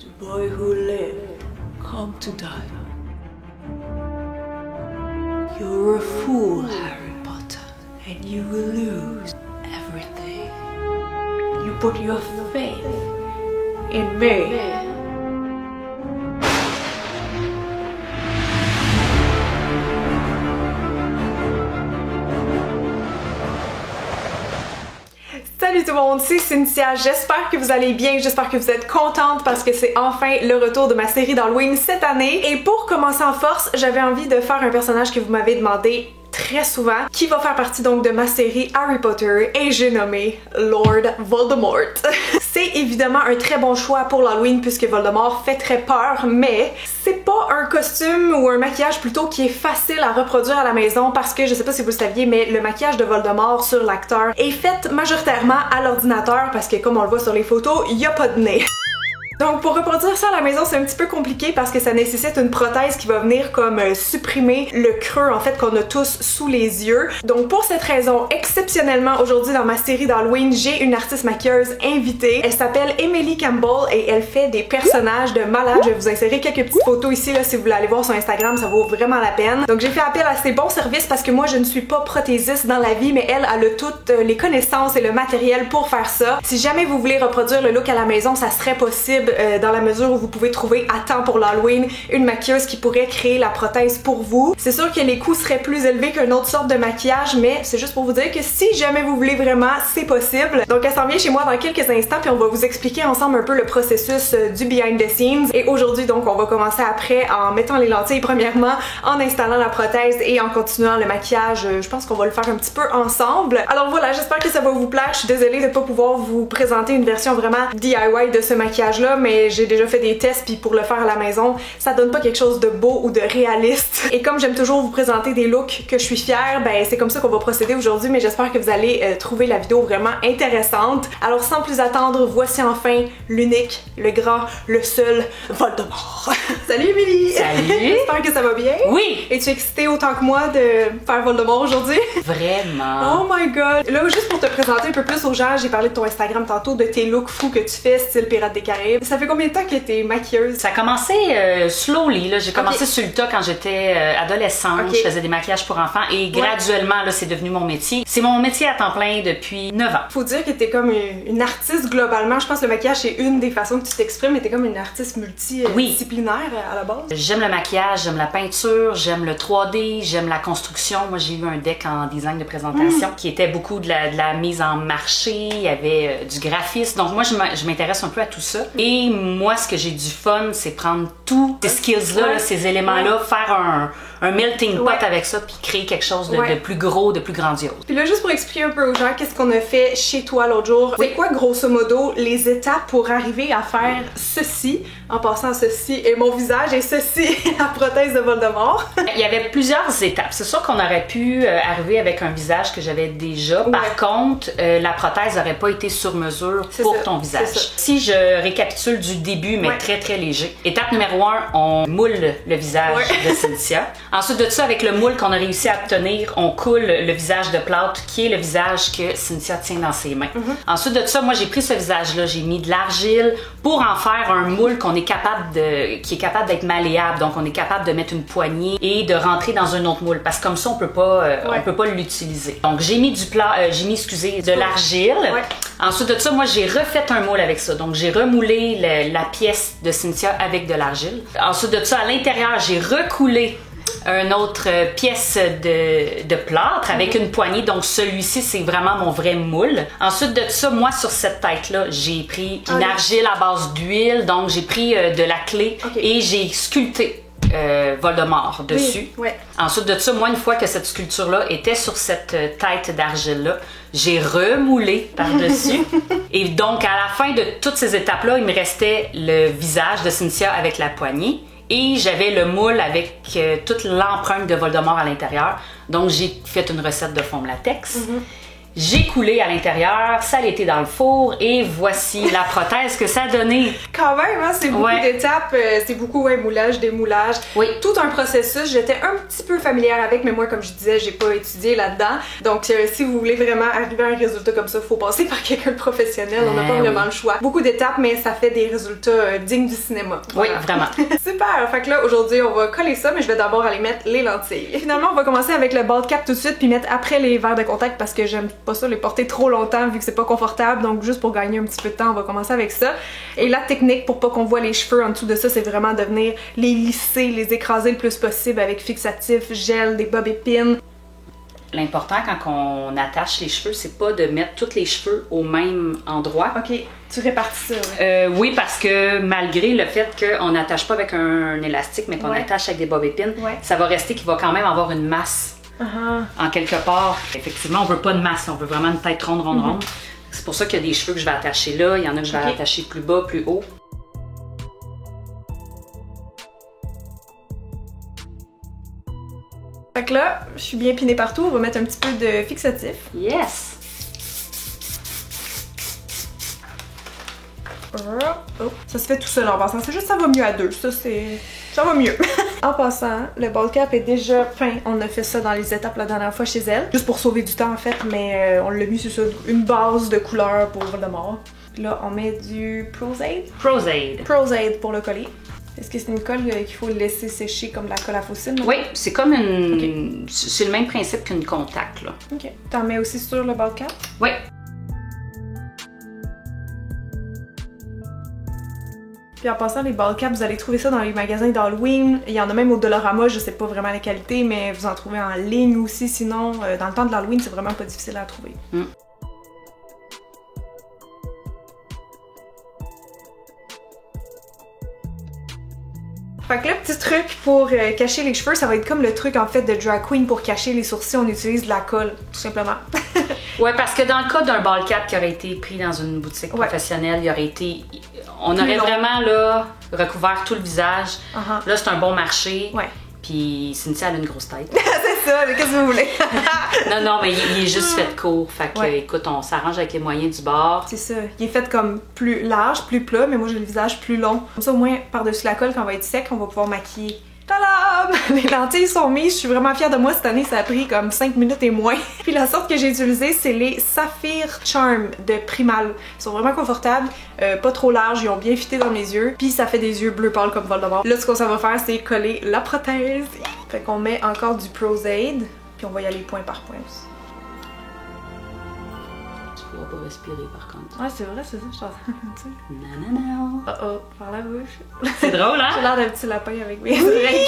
The boy who lived come to die. You're a fool, Harry Potter, and you will lose everything. You put your faith in me. Salut tout le monde, c'est Cynthia, j'espère que vous allez bien, j'espère que vous êtes contente parce que c'est enfin le retour de ma série d'Halloween cette année. Et pour commencer en force, j'avais envie de faire un personnage que vous m'avez demandé très souvent, qui va faire partie donc de ma série Harry Potter, et j'ai nommé Lord Voldemort. C'est évidemment un très bon choix pour l'Halloween puisque Voldemort fait très peur, mais c'est pas un costume ou un maquillage plutôt qui est facile à reproduire à la maison parce que je sais pas si vous le saviez, mais le maquillage de Voldemort sur l'acteur est fait majoritairement à l'ordinateur parce que comme on le voit sur les photos, il y a pas de nez. Donc pour reproduire ça à la maison, c'est un petit peu compliqué parce que ça nécessite une prothèse qui va venir comme supprimer le creux en fait qu'on a tous sous les yeux. Donc pour cette raison, exceptionnellement aujourd'hui dans ma série d'Halloween, j'ai une artiste maquilleuse invitée. Elle s'appelle Emily Campbell et elle fait des personnages de malade. Je vais vous insérer quelques petites photos ici là si vous voulez aller voir sur Instagram, ça vaut vraiment la peine. Donc j'ai fait appel à ses bons services parce que moi je ne suis pas prothésiste dans la vie, mais elle a toutes les connaissances et le matériel pour faire ça. Si jamais vous voulez reproduire le look à la maison, ça serait possible dans la mesure où vous pouvez trouver à temps pour l'Halloween une maquilleuse qui pourrait créer la prothèse pour vous. C'est sûr que les coûts seraient plus élevés qu'une autre sorte de maquillage, mais c'est juste pour vous dire que si jamais vous voulez vraiment, c'est possible. Donc elle s'en vient chez moi dans quelques instants puis on va vous expliquer ensemble un peu le processus du behind the scenes. Et aujourd'hui donc on va commencer après en mettant les lentilles premièrement, en installant la prothèse et en continuant le maquillage. Je pense qu'on va le faire un petit peu ensemble. Alors voilà, j'espère que ça va vous plaire. Je suis désolée de pas pouvoir vous présenter une version vraiment DIY de ce maquillage là, mais j'ai déjà fait des tests puis pour le faire à la maison, ça donne pas quelque chose de beau ou de réaliste. Et comme j'aime toujours vous présenter des looks que je suis fière, ben c'est comme ça qu'on va procéder aujourd'hui, mais j'espère que vous allez trouver la vidéo vraiment intéressante. Alors sans plus attendre, voici enfin l'unique, le grand, le seul Voldemort. Salut Emily! Salut! J'espère que ça va bien. Oui! Es-tu excitée autant que moi de faire Voldemort aujourd'hui? Vraiment! Oh my god! Là, juste pour te présenter un peu plus aux gens, j'ai parlé de ton Instagram tantôt, de tes looks fous que tu fais, style Pirates des Caraïbes. Ça fait combien de temps que t'es maquilleuse? Ça a commencé slowly, là. J'ai commencé sur le tas quand j'étais adolescente. Je faisais des maquillages pour enfants et graduellement, là, c'est devenu mon métier. C'est mon métier à temps plein depuis 9 ans. Faut dire que t'es comme une artiste globalement. Je pense que le maquillage, c'est une des façons que tu t'exprimes, mais t'es comme une artiste multidisciplinaire à la base. J'aime le maquillage, j'aime la peinture, j'aime le 3D, j'aime la construction. Moi, j'ai eu un deck en design de présentation qui était beaucoup de la mise en marché, il y avait du graphisme. Donc moi, je m'intéresse un peu à tout ça. Et moi, ce que j'ai du fun, c'est prendre tous ces skills-là, ces éléments-là, faire un melting pot avec ça, puis créer quelque chose de plus gros, de plus grandiose. Puis là, juste pour expliquer un peu aux gens qu'est-ce qu'on a fait chez toi l'autre jour, c'est quoi grosso modo les étapes pour arriver à faire ceci, en passant à ceci et mon visage et ceci, la prothèse de Voldemort? Il y avait plusieurs étapes. C'est sûr qu'on aurait pu arriver avec un visage que j'avais déjà. Par contre, la prothèse n'aurait pas été sur mesure pour ton visage. Si je récapitule du début, mais très très léger. Étape numéro 1, on moule le visage de Cynthia. Ensuite de ça, avec le moule qu'on a réussi à obtenir, on coule le visage de plâtre qui est le visage que Cynthia tient dans ses mains. Ensuite de ça, moi j'ai pris ce visage-là, j'ai mis de l'argile pour en faire un moule qui est capable d'être malléable. Donc on est capable de mettre une poignée et de rentrer dans un autre moule parce que comme ça on peut pas l'utiliser. Donc j'ai mis de l'argile. Ensuite de ça, moi j'ai refait un moule avec ça. Donc j'ai remoulé la pièce de Cynthia avec de l'argile. Ensuite de ça, à l'intérieur, j'ai recoulé une autre pièce de plâtre avec une poignée. Donc celui-ci, c'est vraiment mon vrai moule. Ensuite de ça, moi sur cette tête-là, j'ai pris une argile à base d'huile. Donc j'ai pris de la clé et j'ai sculpté Voldemort dessus. Ensuite de ça, moi, une fois que cette sculpture-là était sur cette tête d'argile-là, j'ai remoulé par-dessus. Et donc, à la fin de toutes ces étapes-là, il me restait le visage de Cynthia avec la poignée. Et j'avais le moule avec toute l'empreinte de Voldemort à l'intérieur. Donc, j'ai fait une recette de foam latex. J'ai coulé à l'intérieur, ça a été dans le four et voici la prothèse que ça a donné. Quand même, hein, c'est beaucoup d'étapes, c'est beaucoup moulage, démoulage. Oui. Tout un processus. J'étais un petit peu familière avec, mais moi, comme je disais, j'ai pas étudié là-dedans. Donc, si vous voulez vraiment arriver à un résultat comme ça, faut passer par quelqu'un de professionnel. On n'a pas vraiment le choix. Beaucoup d'étapes, mais ça fait des résultats dignes du cinéma. Voilà. Oui, vraiment. Super! Fait que là, aujourd'hui, on va coller ça, mais je vais d'abord aller mettre les lentilles. Et finalement, on va commencer avec le bald cap tout de suite, puis mettre après les verres de contact parce que j'aime pas ça les porter trop longtemps vu que c'est pas confortable. Donc, juste pour gagner un petit peu de temps, on va commencer avec ça. Et la technique pour pas qu'on voit les cheveux en dessous de ça, c'est vraiment de venir les lisser, les écraser le plus possible avec fixatif, gel, des bobs épines. L'important quand on attache les cheveux, c'est pas de mettre tous les cheveux au même endroit. Ok, tu répartis ça. Oui, parce que malgré le fait qu'on n'attache pas avec un élastique, mais qu'on attache avec des bobs épines, ça va rester qu'il va quand même avoir une masse en quelque part. Effectivement, on veut pas de masse, on veut vraiment une tête ronde, ronde. C'est pour ça qu'il y a des cheveux que je vais attacher là, il y en a que je vais attacher plus bas, plus haut. Fait que là, je suis bien pinée partout, on va mettre un petit peu de fixatif. Yes! Oh, ça se fait tout seul en passant, c'est juste ça va mieux à deux, ça va mieux. En passant, le bald cap est déjà fin, on a fait ça dans les étapes la dernière fois chez elle, juste pour sauver du temps en fait, mais on l'a mis sur ça, une base de couleur pour Voldemort. Puis là, on met du Pros-Aide. Pros-Aide pour le coller. Est-ce que c'est une colle qu'il faut laisser sécher comme la colle à faucille? Oui, c'est comme une... C'est le même principe qu'une contact, là. Ok. T'en mets aussi sur le bald cap? Oui. Puis en passant, les bald caps, vous allez trouver ça dans les magasins d'Halloween. Il y en a même au Dollarama, je sais pas vraiment la qualité, mais vous en trouvez en ligne aussi. Sinon, dans le temps de l'Halloween, c'est vraiment pas difficile à trouver. Fait que le petit truc pour cacher les cheveux, ça va être comme le truc en fait de drag queen pour cacher les sourcils, on utilise de la colle, tout simplement. Ouais, parce que dans le cas d'un bald cap qui aurait été pris dans une boutique professionnelle, il aurait été... On aurait vraiment là recouvert tout le visage. Là, c'est un bon marché. Puis Cynthia, elle a une grosse tête. C'est ça, qu'est-ce que vous voulez? Non, mais il est juste fait court. Fait que, écoute, on s'arrange avec les moyens du bord. C'est ça. Il est fait comme plus large, plus plat, mais moi j'ai le visage plus long. Comme ça, au moins, par-dessus la colle, quand on va être sec, on va pouvoir maquiller. Tadam! Les lentilles sont mises, je suis vraiment fière de moi cette année, ça a pris comme 5 minutes et moins. Puis la sorte que j'ai utilisée, c'est les Saphir Charm de Primal. Ils sont vraiment confortables, pas trop larges, ils ont bien fité dans mes yeux, puis ça fait des yeux bleu pâle comme Voldemort. Là, ce qu'on va faire, c'est coller la prothèse. Fait qu'on met encore du Pros-Aide, puis on va y aller point par point aussi. Tu pourras pas respirer par contre. Ouais, c'est vrai, c'est ça, je suis Non. Oh, par la bouche. C'est drôle, hein? J'ai l'air d'un petit lapin avec mes oreilles.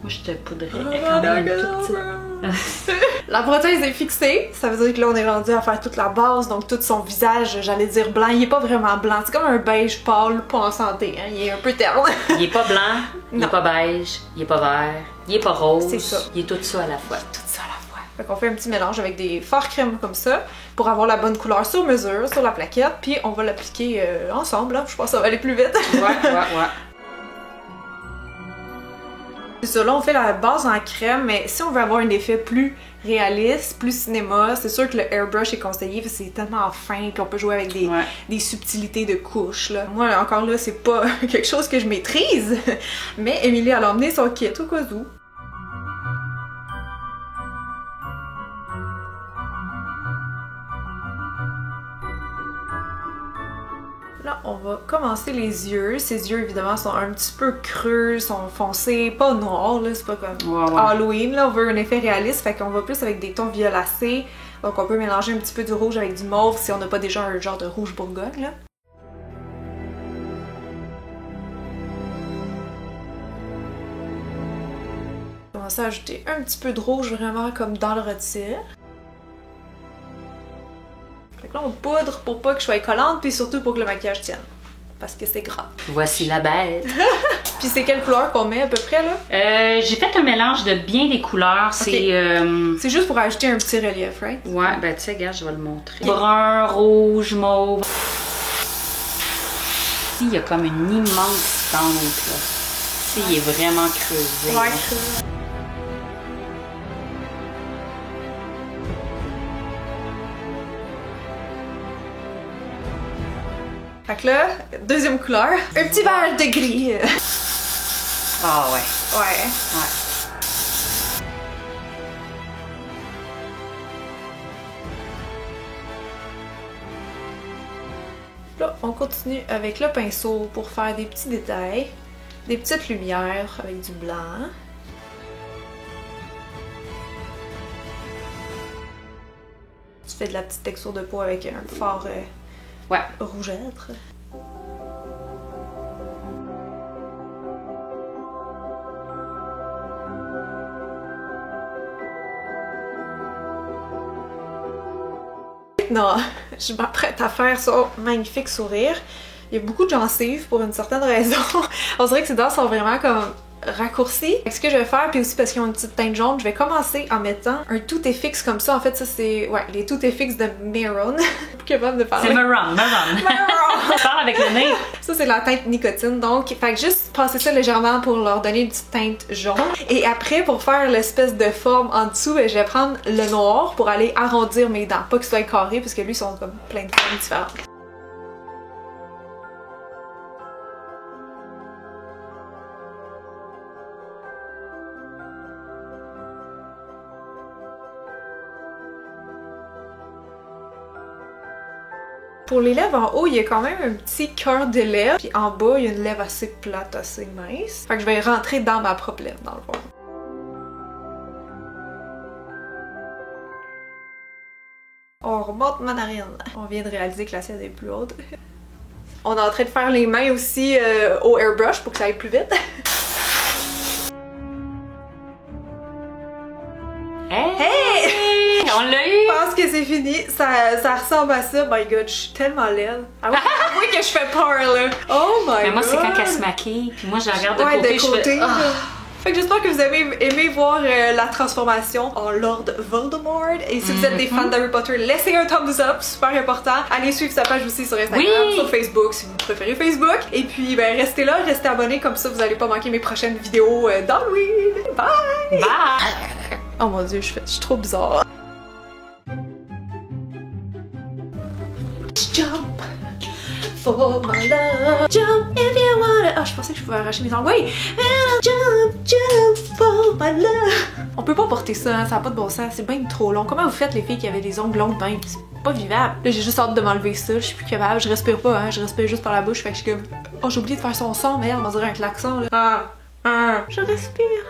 Moi, je te poudrais quand même tout petit. La prothèse est fixée, ça veut dire que là on est rendu à faire toute la base, donc tout son visage, j'allais dire blanc, il est pas vraiment blanc, c'est comme un beige pâle, pas en santé, hein? Il est un peu terne. Il est pas blanc, il est pas beige, il est pas vert, il est pas rose, c'est ça. Il est tout ça à la fois. Tout ça à la fois. Fait qu'on fait un petit mélange avec des fards crème comme ça, pour avoir la bonne couleur sur mesure, sur la plaquette, puis on va l'appliquer ensemble, là. Je pense que ça va aller plus vite. Ouais. C'est ça, là on fait la base en crème, mais si on veut avoir un effet plus réaliste, plus cinéma, c'est sûr que le airbrush est conseillé parce que c'est tellement fin puis on peut jouer avec des subtilités de couches. Là. Moi encore là, c'est pas quelque chose que je maîtrise, mais Émilie elle a emmené son kit au cas où. Là, on va commencer les yeux. Ces yeux, évidemment, sont un petit peu creux, sont foncés, pas noirs, là, c'est pas comme Halloween, là, on veut un effet réaliste, fait qu'on va plus avec des tons violacés, donc on peut mélanger un petit peu du rouge avec du mauve si on n'a pas déjà un genre de rouge bourgogne, là. On va commencer à ajouter un petit peu de rouge, vraiment comme dans le retire. Fait que là, on poudre pour pas que je sois collante, puis surtout pour que le maquillage tienne. Parce que c'est gras. Voici la bête. Puis c'est quelle couleur qu'on met à peu près là? J'ai fait un mélange de bien des couleurs. C'est juste pour ajouter un petit relief, right? Ouais, ben tu sais, regarde, je vais le montrer. Brun, rouge, mauve. Ici, il y a comme une immense tente là. Ici, il est vraiment creusé. Ouais, Fait que là, deuxième couleur, un petit verre de gris. Ah ouais. Ouais. Là, on continue avec le pinceau pour faire des petits détails, des petites lumières avec du blanc. Tu fais de la petite texture de peau avec un fort rougeâtre. Maintenant, je m'apprête à faire ce magnifique sourire. Il y a beaucoup de gencives pour une certaine raison. On dirait que ces dents sont vraiment comme raccourcies. Ce que je vais faire, puis aussi parce qu'ils ont une petite teinte jaune, je vais commencer en mettant un tout est fixe comme ça. En fait, ça c'est les tout est fixe de Maroon. Je suis plus capable de parler. C'est Maroon. Tu parles avec le nez. Ça c'est la teinte nicotine, donc fait que juste passer ça légèrement pour leur donner une petite teinte jaune. Et après, pour faire l'espèce de forme en dessous, je vais prendre le noir pour aller arrondir mes dents. Pas que ce soit carré, parce que lui ils sont comme plein de formes différentes. Pour les lèvres en haut, il y a quand même un petit cœur de lèvres. Puis en bas, il y a une lèvre assez plate, assez mince. Fait que je vais rentrer dans ma propre lèvre, dans le fond. On remonte ma narine. On vient de réaliser que la sienne est plus haute. On est en train de faire les mains aussi au airbrush pour que ça aille plus vite. Hey! On l'a eu! Je pense que c'est fini. Ça ressemble à ça. My god, je suis tellement laide. Ah oui, que je fais peur là. Oh my god. Mais moi, c'est quand elle se maquille, puis moi, je la regarde de côté, je fais... Fait que j'espère que vous avez aimé voir la transformation en Lord Voldemort. Et si vous êtes des fans d'Harry Potter, laissez un thumbs up, super important. Allez suivre sa page aussi sur Instagram, sur Facebook si vous préférez Facebook. Et puis ben restez là, restez abonnés, comme ça vous allez pas manquer mes prochaines vidéos d'Halloween. Bye! Bye! Oh mon dieu, je suis trop bizarre. Jump for my love. Jump if you want it. Ah, je pensais que je pouvais arracher mes ongles. Oui! Jump for my love. On peut pas porter ça, hein, ça a pas de bon sens, c'est bien trop long. Comment vous faites les filles qui avaient des ongles longs de même? C'est pas vivable. Là, j'ai juste hâte de m'enlever ça, je suis plus capable, je respire pas, hein, je respire juste par la bouche, fait que je suis comme... Oh, j'ai oublié de faire son son, merde, on dirait un klaxon, là. Je respire.